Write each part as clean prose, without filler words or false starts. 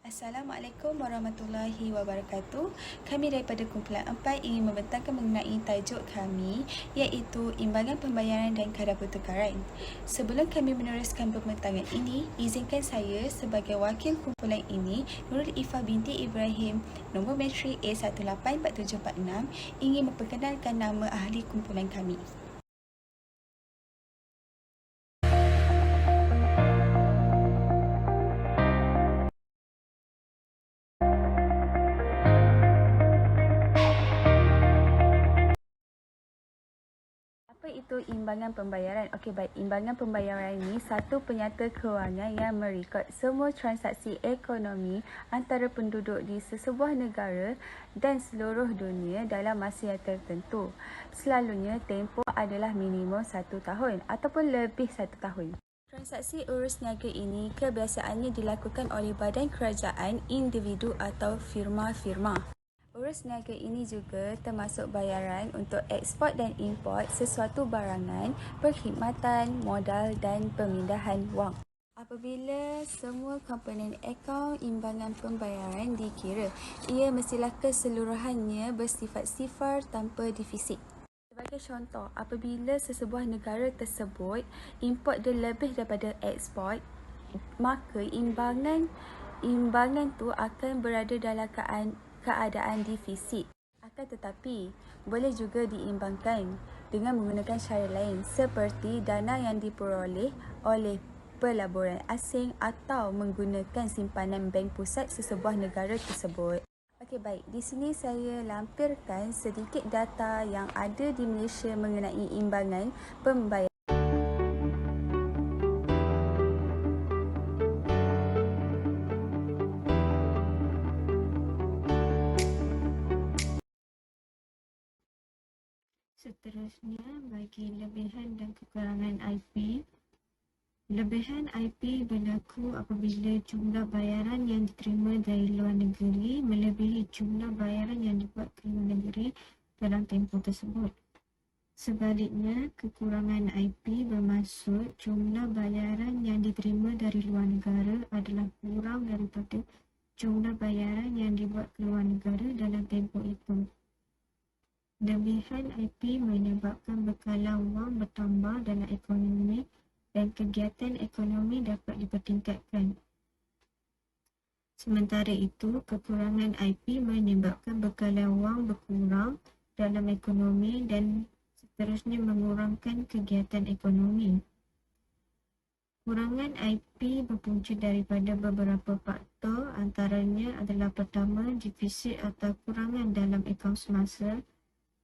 Assalamualaikum warahmatullahi wabarakatuh. Kami daripada kumpulan 4 ingin membentangkan mengenai tajuk kami iaitu imbangan pembayaran dan kadar pertukaran. Sebelum kami meneruskan pembentangan ini, izinkan saya sebagai wakil kumpulan ini, Nurul Ifa binti Ibrahim, nombor metrik A184746, ingin memperkenalkan nama ahli kumpulan kami. Apa itu imbangan pembayaran? Okey, baik. Imbangan pembayaran ini satu penyata kewangan yang merekod semua transaksi ekonomi antara penduduk di sesebuah negara dan seluruh dunia dalam masa yang tertentu. Selalunya tempoh adalah minimum 1 tahun ataupun lebih 1 tahun. Transaksi urus niaga ini kebiasaannya dilakukan oleh badan kerajaan, individu atau firma-firma. Urus niaga ini juga termasuk bayaran untuk ekspor dan import sesuatu barangan, perkhidmatan, modal dan pemindahan wang. Apabila semua komponen akaun imbangan pembayaran dikira, ia mestilah keseluruhannya bersifat sifar tanpa defisit. Sebagai contoh, apabila sesebuah negara tersebut import dia lebih daripada ekspor, maka imbangan tu akan berada dalam keadaan defisit. Akan tetapi, boleh juga diimbangkan dengan menggunakan cara lain seperti dana yang diperoleh oleh pelaburan asing atau menggunakan simpanan bank pusat sesebuah negara tersebut. Okey, baik. Di sini saya lampirkan sedikit data yang ada di Malaysia mengenai imbangan pembayaran. Seterusnya, bagi lebihan dan kekurangan IP. Lebihan IP berlaku apabila jumlah bayaran yang diterima dari luar negeri melebihi jumlah bayaran yang dibuat ke luar negeri dalam tempoh tersebut. Sebaliknya, kekurangan IP bermaksud jumlah bayaran yang diterima dari luar negara adalah kurang daripada jumlah bayaran yang dibuat ke luar negara dalam tempoh itu. Lebihan IP menyebabkan bekalan wang bertambah dalam ekonomi dan kegiatan ekonomi dapat dipertingkatkan. Sementara itu, kekurangan IP menyebabkan bekalan wang berkurang dalam ekonomi dan seterusnya mengurangkan kegiatan ekonomi. Kurangan IP berpunca daripada beberapa faktor, antaranya adalah pertama, defisit atau kurangan dalam akaun semasa.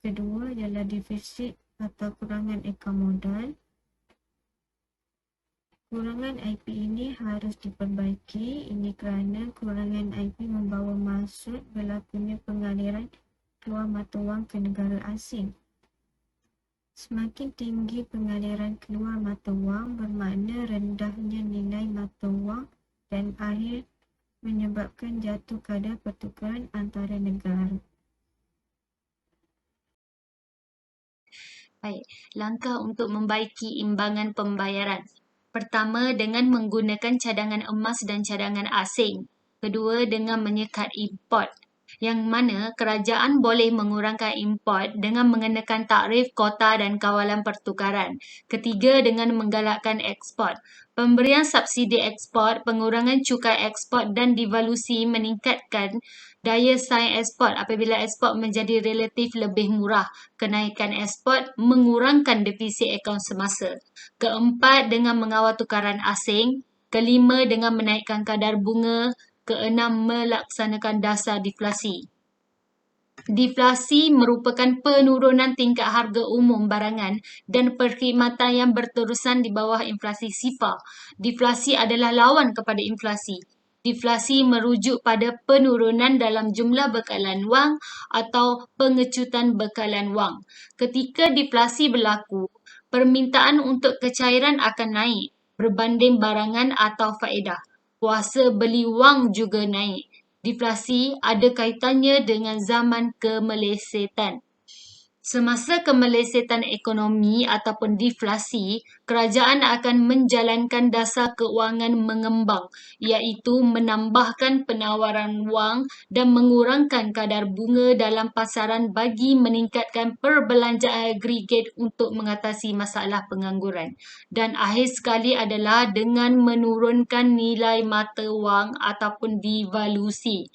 Kedua ialah defisit atau kurangan akaun modal. Kurangan IP ini harus diperbaiki. Ini kerana kurangan IP membawa maksud berlakunya pengaliran keluar mata wang ke negara asing. Semakin tinggi pengaliran keluar mata wang bermakna rendahnya nilai mata wang dan akhir menyebabkan jatuh kadar pertukaran antara negara. Baik, langkah untuk membaiki imbangan pembayaran. Pertama, dengan menggunakan cadangan emas dan cadangan asing. Kedua, dengan menyekat import, yang mana kerajaan boleh mengurangkan import dengan mengenakan takrif, kota dan kawalan pertukaran. Ketiga, dengan menggalakkan ekspor. Pemberian subsidi ekspor, pengurangan cukai ekspor dan devaluasi meningkatkan daya saing ekspor apabila ekspor menjadi relatif lebih murah. Kenaikan ekspor mengurangkan defisit akaun semasa. Keempat, dengan mengawal tukaran asing. Kelima, dengan menaikkan kadar bunga. Keenam, melaksanakan dasar deflasi. Deflasi merupakan penurunan tingkat harga umum barangan dan perkhidmatan yang berterusan di bawah inflasi sifar. Deflasi adalah lawan kepada inflasi. Deflasi merujuk pada penurunan dalam jumlah bekalan wang atau pengecutan bekalan wang. Ketika deflasi berlaku, permintaan untuk kecairan akan naik berbanding barangan atau faedah. Kuasa beli wang juga naik. Deflasi ada kaitannya dengan zaman kemelesetan. Semasa kemelesetan ekonomi ataupun deflasi, kerajaan akan menjalankan dasar keuangan mengembang, iaitu menambahkan penawaran wang dan mengurangkan kadar bunga dalam pasaran bagi meningkatkan perbelanjaan agregat untuk mengatasi masalah pengangguran. Dan akhir sekali adalah dengan menurunkan nilai mata wang ataupun devaluasi.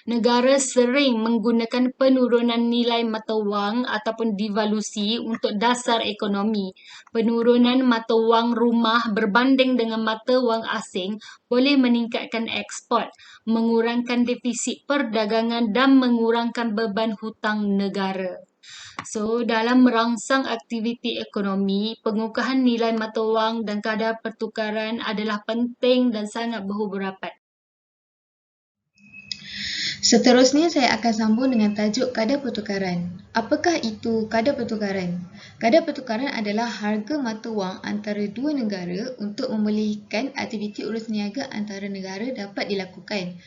Negara sering menggunakan penurunan nilai mata wang ataupun devaluasi untuk dasar ekonomi. Penurunan mata wang rumah berbanding dengan mata wang asing boleh meningkatkan ekspor, mengurangkan defisit perdagangan dan mengurangkan beban hutang negara. So, dalam merangsang aktiviti ekonomi, pengukuhan nilai mata wang dan kadar pertukaran adalah penting dan sangat berhubung rapat. Seterusnya saya akan sambung dengan tajuk kadar pertukaran. Apakah itu kadar pertukaran? Kadar pertukaran adalah harga mata wang antara dua negara untuk membolehkan aktiviti urus niaga antara negara dapat dilakukan.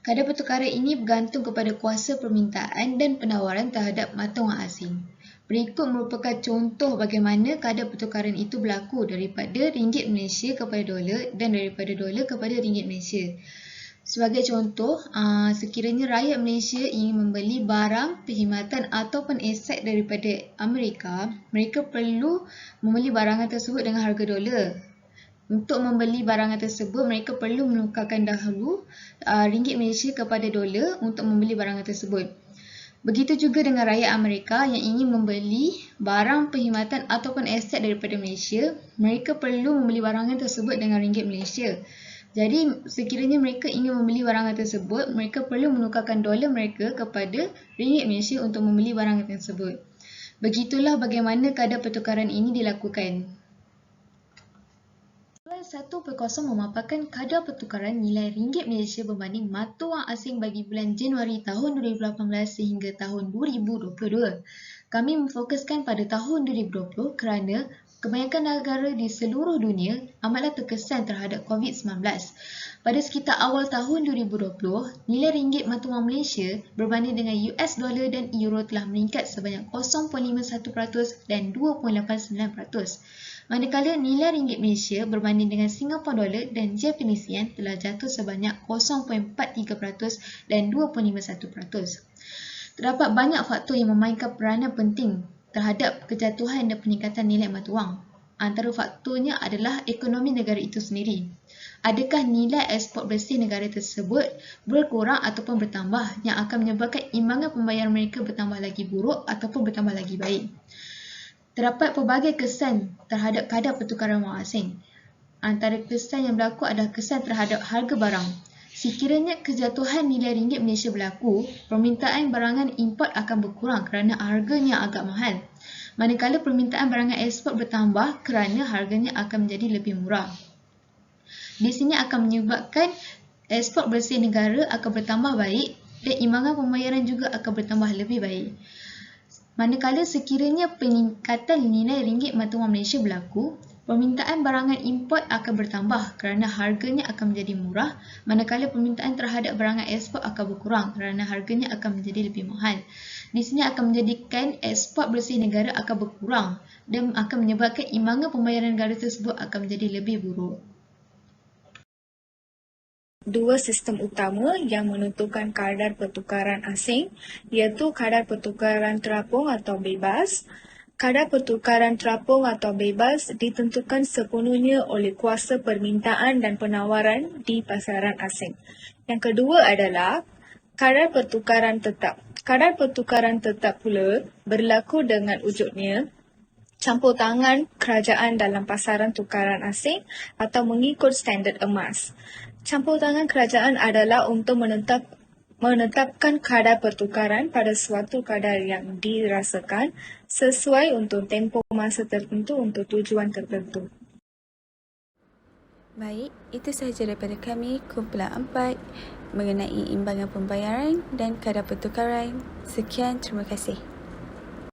Kadar pertukaran ini bergantung kepada kuasa permintaan dan penawaran terhadap mata wang asing. Berikut merupakan contoh bagaimana kadar pertukaran itu berlaku daripada ringgit Malaysia kepada dolar dan daripada dolar kepada ringgit Malaysia. Sebagai contoh, sekiranya rakyat Malaysia ingin membeli barang perkhidmatan ataupun aset daripada Amerika, mereka perlu membeli barangan tersebut dengan harga dolar. Untuk membeli barangan tersebut, mereka perlu menukarkan dahulu ringgit Malaysia kepada dolar untuk membeli barangan tersebut. Begitu juga dengan rakyat Amerika yang ingin membeli barang perkhidmatan ataupun aset daripada Malaysia, mereka perlu membeli barangan tersebut dengan ringgit Malaysia. Jadi, sekiranya mereka ingin membeli barangan tersebut, mereka perlu menukarkan dolar mereka kepada ringgit Malaysia untuk membeli barangan tersebut. Begitulah bagaimana kadar pertukaran ini dilakukan. Soalan 1.0 memaparkan kadar pertukaran nilai ringgit Malaysia berbanding mata wang asing bagi bulan Januari tahun 2018 sehingga tahun 2022. Kami memfokuskan pada tahun 2020 kerana kebanyakan negara di seluruh dunia amatlah terkesan terhadap COVID-19. Pada sekitar awal tahun 2020, nilai ringgit mata wang Malaysia berbanding dengan US dollar dan euro telah meningkat sebanyak 0.51% dan 2.89%. Manakala nilai ringgit Malaysia berbanding dengan Singapore dollar dan Japanese yen telah jatuh sebanyak 0.43% dan 2.51%. Terdapat banyak faktor yang memainkan peranan penting terhadap kejatuhan dan peningkatan nilai mata wang. Antara faktornya adalah ekonomi negara itu sendiri. Adakah nilai ekspor bersih negara tersebut berkurang ataupun bertambah yang akan menyebabkan imbangan pembayaran mereka bertambah lagi buruk ataupun bertambah lagi baik? Terdapat pelbagai kesan terhadap kadar pertukaran wang asing. Antara kesan yang berlaku adalah kesan terhadap harga barang. Sekiranya kejatuhan nilai ringgit Malaysia berlaku, permintaan barangan import akan berkurang kerana harganya agak mahal. Manakala permintaan barangan ekspor bertambah kerana harganya akan menjadi lebih murah. Di sini akan menyebabkan ekspor bersih negara akan bertambah baik dan imbangan pembayaran juga akan bertambah lebih baik. Manakala sekiranya peningkatan nilai ringgit mata wang Malaysia berlaku, permintaan barangan import akan bertambah kerana harganya akan menjadi murah, manakala permintaan terhadap barangan ekspor akan berkurang kerana harganya akan menjadi lebih mahal. Di sini akan menjadikan ekspor bersih negara akan berkurang dan akan menyebabkan imbangan pembayaran negara tersebut akan menjadi lebih buruk. Dua sistem utama yang menentukan kadar pertukaran asing iaitu kadar pertukaran terapung atau bebas. Kadar pertukaran terapung atau bebas ditentukan sepenuhnya oleh kuasa permintaan dan penawaran di pasaran asing. Yang kedua adalah kadar pertukaran tetap. Kadar pertukaran tetap pula berlaku dengan wujudnya campur tangan kerajaan dalam pasaran tukaran asing atau mengikut standard emas. Campur tangan kerajaan adalah untuk menetapkan kadar pertukaran pada suatu kadar yang dirasakan sesuai untuk tempoh masa tertentu untuk tujuan tertentu. Baik, itu sahaja daripada kami, kumpulan 4 mengenai imbangan pembayaran dan kadar pertukaran. Sekian, terima kasih.